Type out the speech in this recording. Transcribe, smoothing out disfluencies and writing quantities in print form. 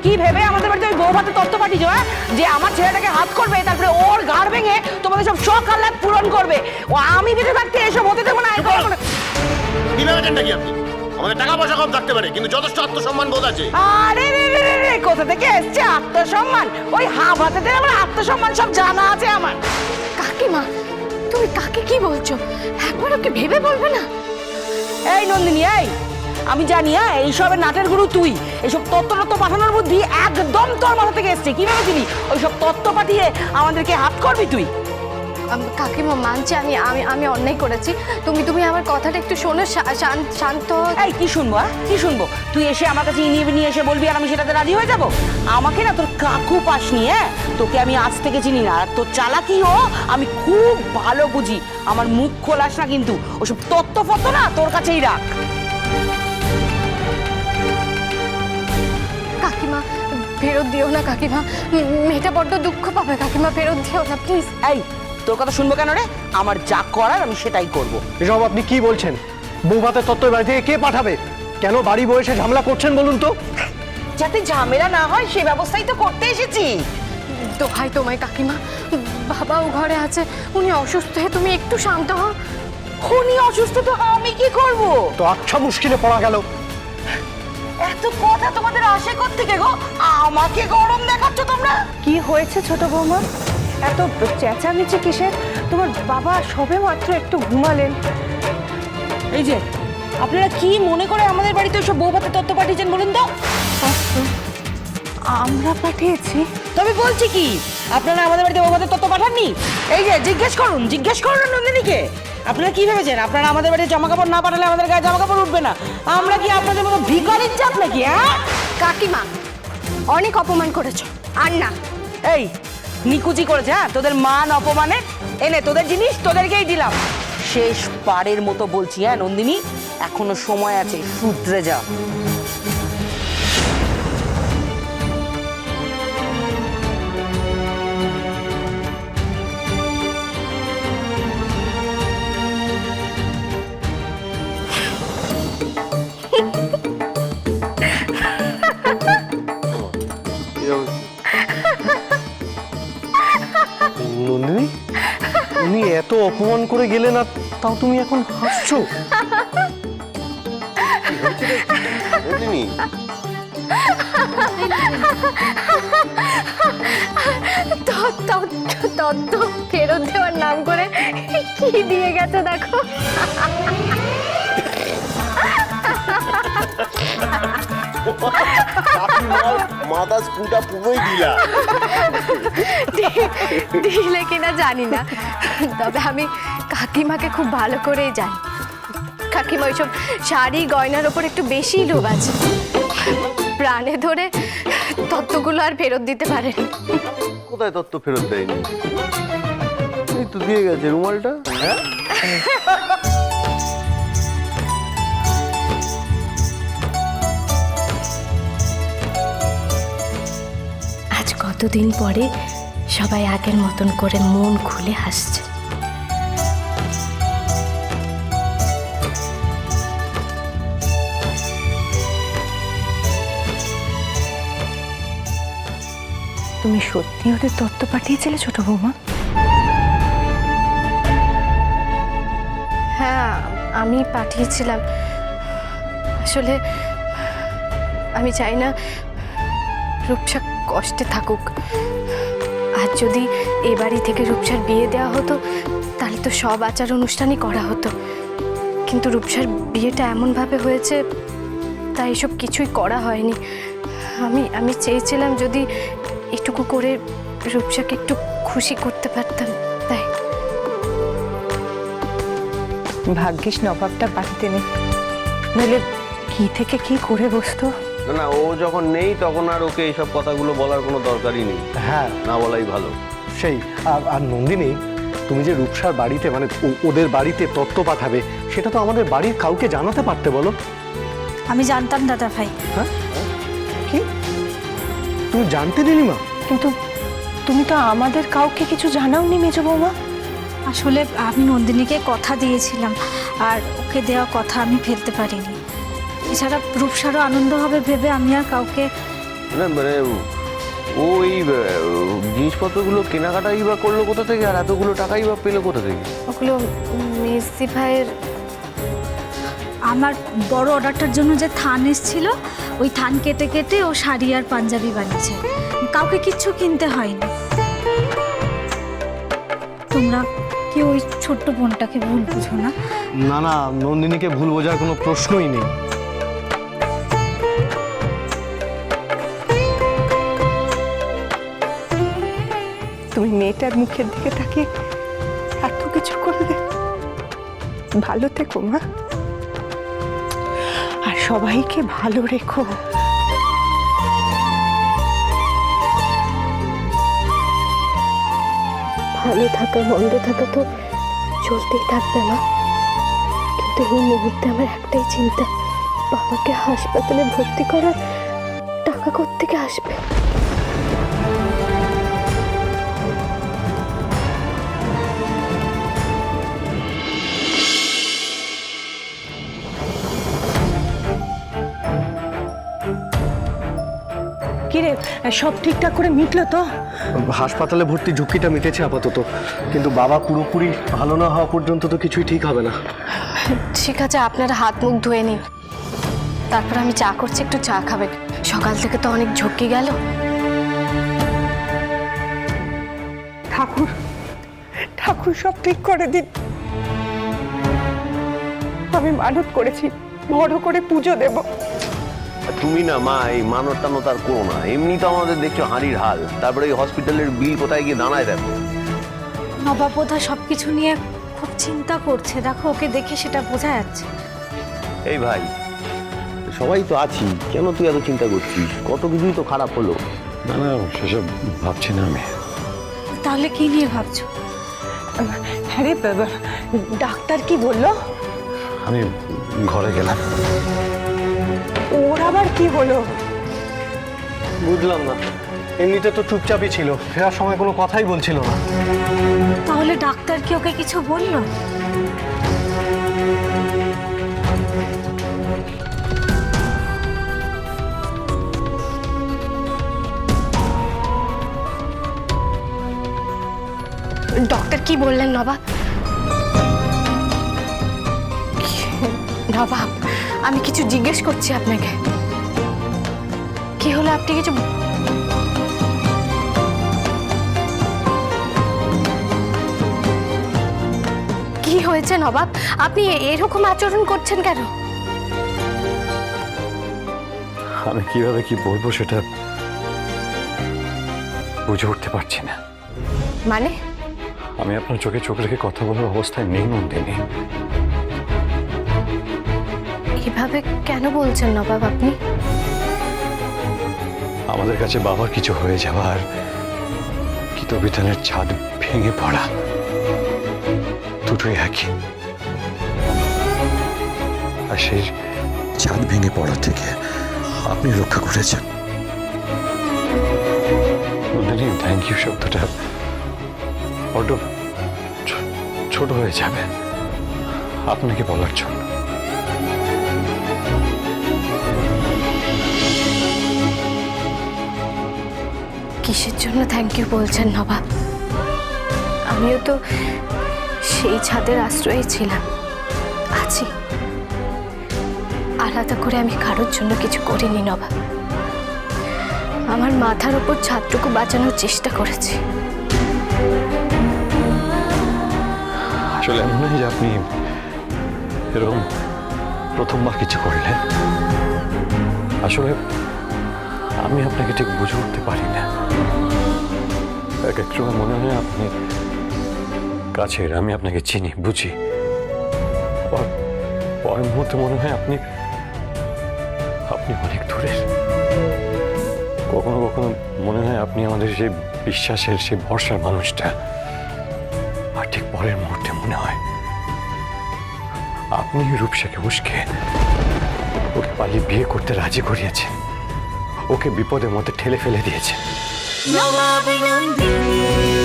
কি ভেবে আমাদের বাড়িতে ওই বউ ভাতে তত্ত্ব পাঠিয়েছো, হ্যাঁ? যে আমার ছেলেটাকে হাত করবে, তারপরে ওর ঘাড় ভেঙে তোমাদের সব শখ আহ্লাদ পূরণ করবে। ও আমি বেঁচে থাকতে এসব হতে দেবো না। কি ভেবেছেনটা কি আপনি? আমাদের টাকা পয়সা কম থাকতে পারে, কিন্তু যথেষ্ট আত্মসম্মান বোধ আছে। আরে রে রে রে রে, কোথা থেকে এসছে আত্মসম্মান? ওই হাবাতে আমার আত্মসম্মান সব জানা আছে আমার। কাকিমা, তুমি কাকে কি বলছো? একবার ওকে ভেবে বলবে না? এই নন্দিনী, এই আমি জানি, হ্যাঁ, এইসবের নাটের গুরু তুই। এইসব তত্ত্ব পাঠানোর বুদ্ধি একদম তোর মাথা থেকে এসছে। কি ভেবেছিলি ওইসব তত্ত্ব পাঠিয়ে আমাদেরকে হাত করবি তুই? কাকিমা মানছি, আমি আমি আমি অন্যায় করেছি। তুমি আমার কথাটা একটু শোনো, শান্ত। এই কি শুনবো, কি শুনবো? তুই এসে আমার কাছে নিয়ে এসে বলবি আর আমি সেটাতে রাজি হয়ে যাব? আমাকে না তোর কাকু পাসনি, হ্যাঁ? তোকে আমি আজ থেকে চিনি না, আর তোর চালাকিও আমি খুব ভালো বুঝি। আমার মুখ খোলাস না কিন্তু, ওসব তত্ত্ব না তোর কাছেই রাখ। কাকিমা ফেরত দিও না কাকিমা, মেয়েটা বড্ড দুঃখ পাবে কাকিমা, ফেরত দিও না প্লিজ। এই তোর কথা শুনবো কেন রে? আমার যা করার আমি সেটাই করব। এসব আপনি কি বলছেন? বৌভাতের তত্ত্ব বাড়ি থেকে কে পাঠাবে? কেন বাড়ি বসে ঝামেলা করছেন বলুন তো? যাতে ঝামেলা না হয় সে ব্যবস্থাই তো করতে এসেছি। তো ভাই তোমায় কাকিমা, বাবাও ঘরে আছে, উনি অসুস্থ, হয়ে তুমি একটু শান্ত হও। উনি অসুস্থ তো আমি কি করব? তো আচ্ছা মুশকিলে পড়া গেল। এত কথা তোমাদের আসে কোত্থেকে গো? আমাকে গরম দেখাচ্ছ তোমরা? কি হয়েছে ছোট বৌমা? এত চেঁচামেচি কিসের? তোমার বাবা সবে মাত্র একটু ঘুমালেন। এই যে আপনারা কি মনে করে আমাদের বাড়িতে ওইসব বউ ভাতে তত্ত্ব পাঠিয়েছেন বলুন তো? আমরা পাঠিয়েছি? তবে বলছি কি, আপনারা আমাদের বাড়িতে বউ ভাতে তত্ত্ব পাঠাননি? এই যে জিজ্ঞেস করুন নন্দিনীকে। আপনারা কি ভেবেছেন আপনারা আমাদের বাড়িতে জামা কাপড় না পাঠালে আমাদের গায়ে জামা কাপড় উঠবে না? আমরা কি আপনাদের মতো ভিখারির জাত নাকি, হ্যাঁ? কাকিমা অনেক অপমান করেছো, আর না। এই নিকুচি করেছে, হ্যাঁ, তোদের মান অপমানে। এনে তোদের জিনিস তোদেরকেই দিলাম। শেষ পারের মতো বলছি, হ্যাঁ নন্দিনী, এখনো সময় আছে, শুধরে যা। নন্দিনী, উনি এত অপমান করে গেলেন আর তাও তুমি এখন হাসছো? নন্দিনী, তত্ত্ব ফেরত দেওয়ার নাম করে কি দিয়ে গেছে দেখো। মাথা স্কুটা পুরোই দিলা। দিলে কিনা জানি না, তবে আমি কাকিমাকে খুব ভালো করেই জানি। কাকিমা ওইসব শাড়ি গয়নার ওপর একটু বেশি লোভ আছে, প্রাণে ধরে তত্ত্বগুলো আর ফেরত দিতে পারেনি। কোথায় তত্ত্ব ফেরত দেয়নি? এই তো দিয়ে গেছে রুমালটা। হ্যাঁ, আজ কতদিন পরে সবাই আগের মতন করে মন খুলে হাসছে। তুমি সত্যি ওদের তত্ত্ব পাঠিয়েছিলে ছোট বৌমা? হ্যাঁ আমি পাঠিয়েছিলাম। আসলে আমি চাই না রূপসা কষ্টে থাকুক। আজ যদি এ বাড়ি থেকে রূপসার বিয়ে দেওয়া হতো তাহলে তো সব আচার অনুষ্ঠানই করা হতো, কিন্তু রূপসার বিয়েটা এমনভাবে হয়েছে তাই এসব কিছুই করা হয়নি। আমি চেয়েছিলাম যদি একটুকু করে রূপসাকে একটু খুশি করতে পারতাম, তাই। ভাগ্যিস নবাবটা বাড়িতে নেই, নইলে কি থেকে কি করে বসতো। না না, ও যখন নেই তখন আর ওকে এইসব কথাগুলো বলার কোনো দরকারই নেই। হ্যাঁ, না বলাই ভালো। সেই আর নন্দিনী, তুমি যে রূপসার বাড়িতে মানে ওদের বাড়িতে তত্ত্ব পাঠাবে সেটা তো আমাদের বাড়ির কাউকে জানাতে পারতে বলো। আমি জানতাম দাদা ভাই। হ্যাঁ, কি তুমি জানতে নীলিমা? কিন্তু তুমি তো আমাদের কাউকে কিছু জানাওনি মেজ বৌমা। আসলে আমি নন্দিনীকে কথা দিয়েছিলাম, আর ওকে দেওয়া কথা আমি ফেলতে পারিনি। এছাড়া রূপসারও আনন্দ হবে ভেবে আমি আর কাউকে না মানে ও এই জিনিসপত্রগুলো কেনাকাটাই বা করলো কোথা থেকে, আর এতগুলো টাকাই বা পেলো কোথা থেকে? ওগুলো মেজদি ভাইয়ের। আমার বড় অর্ডারটার জন্য যে থান এসেছিল, ওই থান কেটে কেটে ও শাড়ি আর পাঞ্জাবি বানিয়েছে। কাউকে কিচ্ছু কিনতে হয়নি। তোমরা কেউ ওই ছোট্ট বোনটাকে ভুল বুঝো না। না না, নন্দিনীকে ভুল বোঝার কোনো প্রশ্নই নেই। তুমি মেয়েটার মুখের দিকে তাকিয়ে এত কিছু করলে। ভালো থেকো মা, আর সবাইকে ভালো রেখো। ভালো থাকা মন্দ থাকা তো চলতেই থাকবে মা, কিন্তু এই মুহূর্তে আমার একটাই চিন্তা, বাবাকে হাসপাতালে ভর্তি করার টাকা কোত্থেকে আসবে। কিরে, সব ঠিকঠাক করে মিটলো তো? হাসপাতালে ভর্তি ঝুঁকিটা মিটেছে আপাতত, কিন্তু বাবা পুরোপুরি ভালো না হওয়া পর্যন্ত তো কিছুই ঠিক হবে না। ঠিক আছে, আপনারা হাত মুখ ধুয়ে নিন, তারপর আমি চা করছি, একটু চা খাবেন। সকাল থেকে তো অনেক ঝুঁকি গেল। ঠাকুর, ঠাকুর সব ঠিক করে দিন। আমি মানত করেছি বড় করে পুজো দেব। তুমি না মা এই মানত টানত আর করো না, এমনি তো আমাদের দেখছো হাঁড়ির হাল, তারপরে এই হসপিটালের বিল কোথায় গিয়ে দাঁড়ায় দেখো। নবাব বোধহয় সব কিছু নিয়ে খুব চিন্তা করছে, দেখো ওকে দেখে সেটা বোঝা যাচ্ছে। এই ভাই, সবাই তো আছি, কেন তুই এত চিন্তা করছিস? কত কিছুই তো খারাপ হলো। না না, সেসব ভাবছি না আমি। তাহলে কি নিয়ে ভাবছো? হ্যাঁ রে বাবা, ডাক্তার কি বললো? আমি ঘরে গেলাম। ওর আবার কি হলো? বুঝলাম না, এমনিতে তো চুপচাপই ছিল, ফেরার সময় কোনো কথাই বলছিল না। তাহলে ডাক্তার কি ওকে কিছু বললো? ডক্টর কি বললেন নবাব? নবাব, আমি কিছু জিজ্ঞেস করছি আপনাকে। কি হলো, আপনি কিছু কি হয়েছে নবাব? আপনি এরকম আচরণ করছেন কেন? আমি কিভাবে কি বলবো সেটা বুঝে উঠতে পারছি না। মানে? আমি আপনার চোখে চোখ রেখে কথা বলার অবস্থায় নেই নন্দিনী। এভাবে কেন বলছেন নবাব আপনি? আমাদের কাছে বাবার কিছু হয়ে যাওয়ার, কিতবিতানের ছাদ ভেঙে পড়া, দুটোই একই। আর সেই ছাদ ভেঙে পড়া থেকে আপনি রক্ষা করেছেন। নন্দিনী, থ্যাংক ইউ শব্দটা বড্ড ছোট হয়ে যাবে আপনাকে বলার জন্য। কিসের জন্য থ্যাংক ইউ বলছেন নবাব? আমিও তো সেই ছাদের আশ্রয়ে ছিলাম, আছি। আলাদা করে আমি কারোর জন্য কিছু করিনি নবাব। আমার মাথার উপর ছাদটুকু বাঁচানোর চেষ্টা করেছি। আসলে এমন নয় যে আপনি এরকম প্রথমবার কিছু করলেন। আসলে আমি আপনাকে ঠিক বুঝে উঠতে পারি না। এক এক সময় মনে হয় আপনি কাছের, আমি আপনাকে চিনি, বুঝি। পরের মুহূর্তে মনে হয় আপনি অনেক দূরের। কখনো কখনো মনে হয় আপনি আমাদের সেই বিশ্বাসের, সেই ভরসার মানুষটা। আর ঠিক পরের মুহূর্তে মনে হয় আপনি রূপসাকে উস্কে ওকে পালিয়ে বিয়ে করতে রাজি করিয়েছেন, ওকে বিপদের মধ্যে ঠেলে ফেলে দিয়েছেন। নবাব নন্দিনী।